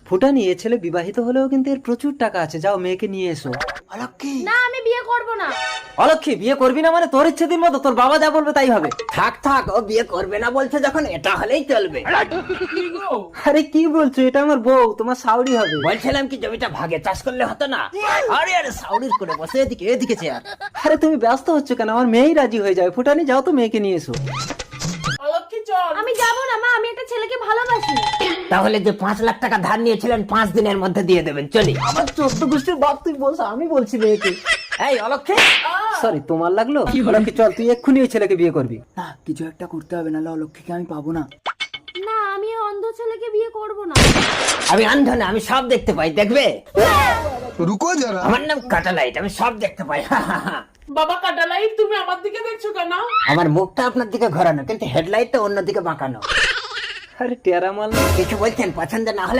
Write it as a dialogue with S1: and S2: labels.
S1: ফুটানি, এ ছেলে বিবাহিত হলেও কিন্তু এর প্রচুর টাকা আছে, যাও মেয়েকে নিয়ে এসো।
S2: অলক্ষী,
S3: না আমি বিয়ে করব না।
S1: অলক্ষী, বিয়ে করবি না মানে তোর ইচ্ছে দিন মতো, তোর বাবা যা বলবে তাই হবে।
S2: থাক থাক, ও বিয়ে করবে না বলছে যখন, এটা হলেই চলবে।
S1: আরে কি বলছো, এটা আমার বউ, তোমার শাওরি হবে।
S2: বলছিলাম কি জমিটা ভাগে চাষ করলে হতো না? আরে আরে সাউরির করে বসে, এদিকে এদিকে চেয়ার।
S1: আরে তুমি ব্যস্ত হচ্ছ কেন, আমার মেয়েই রাজি হয়ে যাবে। ফুটানি, যাও তো মেয়েকে নিয়ে এসো।
S3: আমি যাব না মা, আমি একটা ছেলেকে ভালোবাসি।
S2: তাহলে যে 5 লাখ টাকা ধার নিয়েছিলেন 5 দিনের মধ্যে দিয়ে দেবেন, চলি।
S1: আমার 14 গোষ্ঠীর বাপ তুই বলছ, আমি বলছি মেয়েকে।
S2: এই অলক্ষী,
S1: সরি, তোমার লাগলো? অলক্ষী চল, তুই এক্ষুনি ওই ছেলেকে বিয়ে করবি।
S4: না, কিছু একটা করতে হবে, নাহলে অলক্ষীকে আমি পাবো না।
S3: না আমি এই অন্ধ ছেলেকে বিয়ে করব না।
S2: আমি অন্ধ না, আমি সব দেখতে পাই, দেখবে?
S5: रुको जरा।
S2: আমার নাম কাটালাইট, আমি সব দেখতে পাই।
S6: বাবা কাটালাইট, তুমি আমার দিকে দেখছো কেন?
S2: আমার মুখটা আপনার দিকে ঘোরানো, কিন্তু হেডলাইটটা অন্যদিকে বাঁকানো।
S1: আরে টেরা মাল।
S2: কিছু বলছেন? পছন্দ না হলে